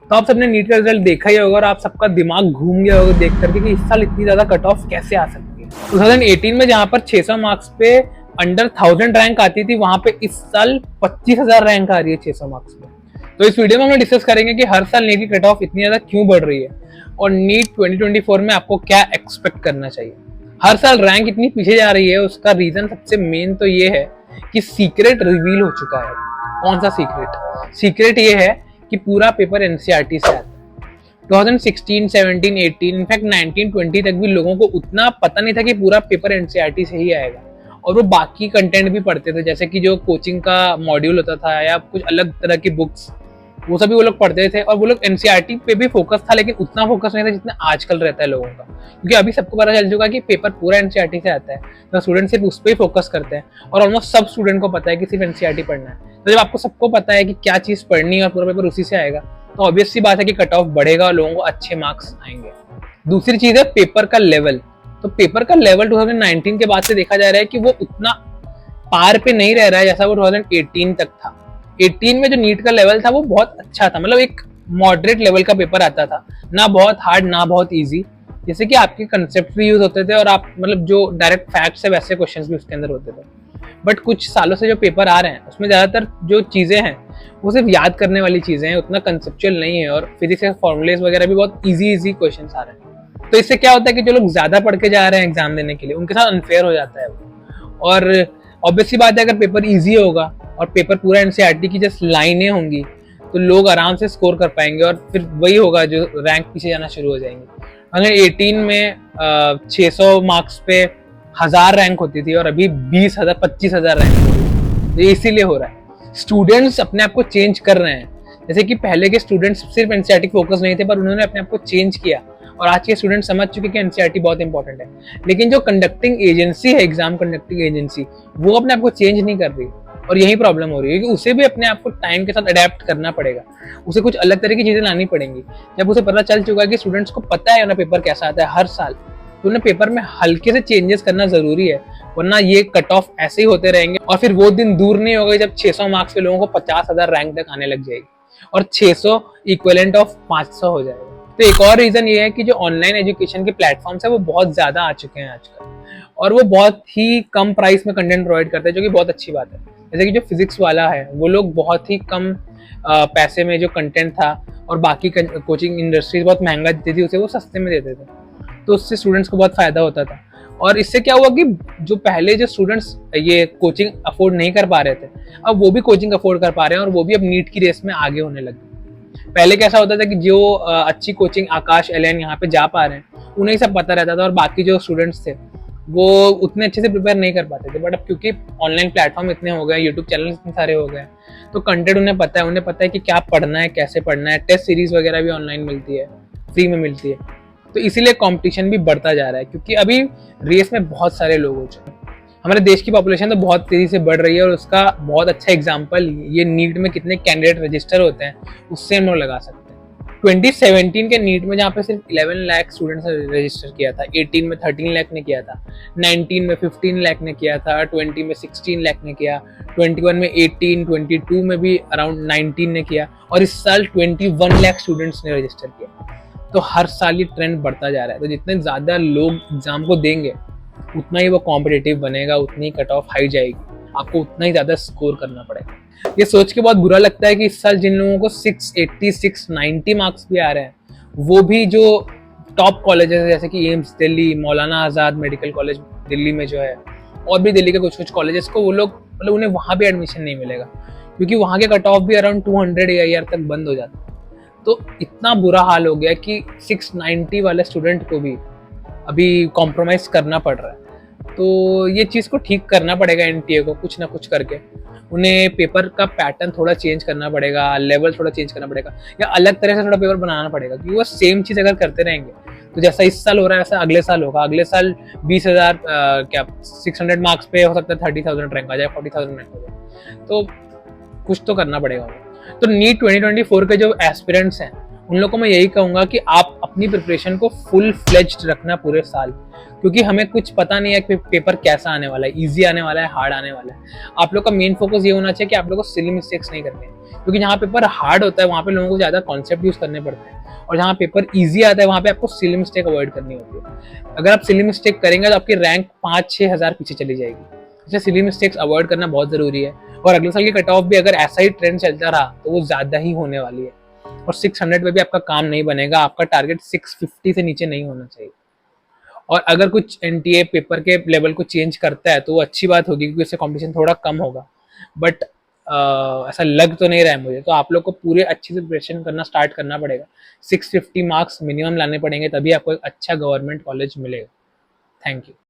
तो आप सबने नीट का रिजल्ट देखा ही होगा और आप सबका दिमाग घूम गया होगा देख करके कि इस साल इतनी ज्यादा कट ऑफ कैसे आ सकती है। 2018 में जहां पर 600 मार्क्स पे अंडर 1000 रैंक आती थी, वहां पे इस साल 25,000 रैंक आ रही है 600 मार्क्स में। तो इस वीडियो में हम डिस्कस करेंगे कि हर साल नीट की कट ऑफ इतनी ज्यादा क्यों बढ़ रही है और नीट 2024 में आपको क्या एक्सपेक्ट करना चाहिए। हर साल रैंक इतनी पीछे जा रही है, उसका रीजन सबसे मेन तो ये है कि सीक्रेट रिवील हो चुका है। कौन सा सीक्रेट? सीक्रेट ये है कि पूरा पेपर एनसीईआरटी से आता है। 2016, 17, 18, इनफैक्ट 19, 20 तक भी लोगों को उतना पता नहीं था कि पूरा पेपर एनसीईआरटी से ही आएगा, और वो बाकी कंटेंट भी पढ़ते थे, जैसे कि जो कोचिंग का मॉड्यूल होता था या कुछ अलग तरह की बुक्स, वो सभी वो लोग पढ़ते थे। और वो लोग एनसीईआरटी पे भी फोकस था, लेकिन उतना फोकस नहीं था जितना आजकल रहता है लोगों का, क्योंकि अभी सबको पता चल चुका है कि पेपर पूरा एनसीईआरटी से आता है, तो स्टूडेंट सिर्फ उस पर ही फोकस करते हैं। और ऑलमोस्ट सब स्टूडेंट को पता है कि सिर्फ एनसीईआरटी पढ़ना है। तो जब आपको सबको पता है कि क्या चीज पढ़नी है और पूरा पेपर उसी से आएगा, तो ऑब्वियस सी बात है कि कट ऑफ बढ़ेगा और लोगों को अच्छे मार्क्स आएंगे। दूसरी चीज है पेपर का लेवल। तो पेपर का लेवल 2019 के बाद से देखा जा रहा है कि वो उतना पार पे नहीं रह रहा है जैसा वो 2018 तक था। 18 में जो नीट का लेवल था वो बहुत अच्छा था, मतलब एक मॉडरेट लेवल का पेपर आता था, ना बहुत हार्ड ना बहुत इजी, जैसे कि आपके कंसेप्ट भी यूज होते थे और आप मतलब जो डायरेक्ट फैक्ट्स है वैसे क्वेश्चंस भी उसके अंदर होते थे। बट कुछ सालों से जो पेपर आ रहे हैं उसमें ज्यादातर जो चीजें हैं वो सिर्फ याद करने वाली चीजें हैं, उतना कंसेप्चुअल नहीं है, और फिजिक्स के फॉर्मूलेज वगैरह भी बहुत इजी क्वेश्चंस आ रहे हैं। तो इससे क्या होता है कि जो लोग ज्यादा पढ़ के जा रहे हैं एग्जाम देने के लिए, उनके साथ अनफेयर हो जाता है वो। और ऑब्वियसली बात है, अगर पेपर ईजी होगा और पेपर पूरा एनसीईआरटी की जस्ट लाइनें होंगी तो लोग आराम से स्कोर कर पाएंगे, और फिर वही होगा जो रैंक पीछे जाना शुरू हो जाएंगे। अगर 18 में 600 मार्क्स पे 1000 रैंक होती थी और अभी 20,000 25,000 रैंक हो रही है। ये इसीलिए हो रहा है, स्टूडेंट्स अपने आप को चेंज कर रहे हैं। जैसे कि पहले के स्टूडेंट्स सिर्फ एनसीईआरटी फोकस नहीं थे, पर उन्होंने अपने आप को चेंज किया और आज के स्टूडेंट समझ चुके कि एनसीईआरटी बहुत इंपॉर्टेंट है। लेकिन जो कंडक्टिंग एजेंसी है, एग्जाम कंडक्टिंग एजेंसी, वो अपने आप को चेंज नहीं कर रही, और यही प्रॉब्लम हो रही है कि उसे भी अपने आप को टाइम के साथ अडेप्ट करना पड़ेगा, उसे कुछ अलग तरह की चीजें लानी पड़ेंगी। जब उसे पता चल चुका है कि स्टूडेंट्स को पता है ना पेपर कैसा आता है हर साल, तो उन्हें पेपर में हल्के से चेंजेस करना जरूरी है, वरना ये कट ऑफ ऐसे ही होते रहेंगे और फिर वो दिन दूर नहीं होगा जब 600 मार्क्स पे लोगों को 50,000 रैंक तक आने लग जाएगी और 600 इक्विवेलेंट ऑफ 500 हो जाएगा। तो एक और रीजन ये है कि जो ऑनलाइन एजुकेशन के प्लेटफॉर्म्स है वो बहुत ज्यादा आ चुके हैं आजकल, और वो बहुत ही कम प्राइस में कंटेंट प्रोवाइड करते हैं, जो कि बहुत अच्छी बात है। जैसे कि जो फिजिक्स वाला है, वो लोग बहुत ही कम पैसे में जो कंटेंट था, और बाकी कोचिंग इंडस्ट्रीज बहुत महंगा देती थी उसे, वो सस्ते में देते थे, तो उससे स्टूडेंट्स को बहुत फायदा होता था। और इससे क्या हुआ कि जो पहले जो स्टूडेंट्स ये कोचिंग अफोर्ड नहीं कर पा रहे थे, अब वो भी कोचिंग अफोर्ड कर पा रहे हैं, और वो भी अब नीट की रेस में आगे होने लगे। पहले कैसा होता था कि जो अच्छी कोचिंग आकाश एलएन यहाँ पे जा पा रहे हैं उन्हें सब पता रहता था, और बाकी जो स्टूडेंट्स थे वो उतने अच्छे से प्रिपेयर नहीं कर पाते थे। बट अब क्योंकि ऑनलाइन प्लेटफॉर्म इतने हो गए, यूट्यूब चैनल इतने सारे हो गए, तो कंटेंट उन्हें पता है कि क्या पढ़ना है, कैसे पढ़ना है। टेस्ट सीरीज वगैरह भी ऑनलाइन मिलती है, फ्री में मिलती है, तो इसीलिए कंपटीशन भी बढ़ता जा रहा है, क्योंकि अभी रेस में बहुत सारे लोग हो चुके हैं। हमारे देश की पॉपुलेशन तो बहुत तेजी से बढ़ रही है, और उसका बहुत अच्छा एग्जाम्पल ये नीट में कितने कैंडिडेट रजिस्टर होते हैं उससे हम लोग लगा सकते हैं। 2017 के नीट में जहाँ पे सिर्फ 11 लाख स्टूडेंट्स ने रजिस्टर किया था, 18 में 13 लाख ने किया था, 19 में 15 लाख ने किया था, 20 में 16 लाख ने किया, 21 में 18, 22 में भी अराउंड 19 ने किया, और इस साल 21 लाख स्टूडेंट्स ने रजिस्टर किया। तो हर साल ये ट्रेंड बढ़ता जा रहा है। तो जितने ज्यादा लोग एग्जाम को देंगे उतना ही वो कॉम्पिटिटिव बनेगा, उतनी ही कट ऑफ हाई जाएगी, आपको उतना ही ज्यादा स्कोर करना पड़ेगा। ये सोच के बहुत बुरा लगता है कि इस साल जिन लोगों को 680, 690 मार्क्स भी आ रहे हैं, वो भी जो टॉप कॉलेजेस जैसे कि AIIMS Delhi, Maulana Azad medical college Delhi में जो है, और भी दिल्ली के कुछ कुछ कॉलेजेस को वो लोग मतलब उन्हें वहां भी एडमिशन नहीं मिलेगा, क्योंकि वहां के कट ऑफ भी अराउंड 200 AIR तक बंद हो जाता है। तो इतना बुरा हाल हो गया कि 690 वाले स्टूडेंट को भी अभी कॉम्प्रोमाइज करना पड़ रहा है। तो ये चीज़ को ठीक करना पड़ेगा एनटीए को, कुछ ना कुछ करके उन्हें पेपर का पैटर्न थोड़ा चेंज करना पड़ेगा, लेवल थोड़ा चेंज करना पड़ेगा, या अलग तरह से थोड़ा पेपर बनाना पड़ेगा, क्योंकि वो सेम चीज़ अगर करते रहेंगे तो जैसा इस साल हो रहा है वैसा अगले साल होगा। अगले साल 20,000 क्या 600 मार्क्स पे हो सकता है 30,000 रैंक आ जाए, 40,000 रैंक हो जाए, तो कुछ तो करना पड़ेगा। तो नीट 2024 के जो एस्पिरेंट्स हैं उन लोगों को मैं यही कहूँगा कि आप अपनी प्रिपरेशन को फुल फ्लेज्ड रखना पूरे साल, क्योंकि हमें कुछ पता नहीं है कि पेपर कैसा आने वाला है, ईजी आने वाला है, हार्ड आने वाला है। आप लोग का मेन फोकस ये होना चाहिए कि आप लोग को सिली मिस्टेक्स नहीं करने हैं, क्योंकि जहाँ पेपर हार्ड होता है वहाँ पे लोगों को ज़्यादा कॉन्सेप्ट यूज करने पड़ते हैं, और जहाँ पेपर ईजी आता है वहाँ पे आपको सिली मिस्टेक अवॉइड करनी होती है। अगर आप सिली मिस्टेक करेंगे तो आपकी रैंक 5-6 हज़ार पीछे चली जाएगी। इसलिए सिली मिस्टेक्स अवॉइड करना बहुत जरूरी है। और अगले साल की कट ऑफ भी अगर ऐसा ही ट्रेंड चलता रहा तो वो ज्यादा ही होने वाली है, और 600 पे भी आपका काम नहीं बनेगा। आपका टारगेट 650 से नीचे नहीं होना चाहिए। और अगर कुछ एनटीए पेपर के लेवल को चेंज करता है तो वो अच्छी बात होगी, क्योंकि उससे कंपटीशन थोड़ा कम होगा। बट ऐसा लग तो नहीं रहा है मुझे, तो आप लोग को पूरे अच्छे से प्रिपरेशन करना स्टार्ट करना पड़ेगा। 650 मार्क्स मिनिमम लाने पड़ेंगे, तभी आपको एक अच्छा गवर्नमेंट कॉलेज मिलेगा। Thank you.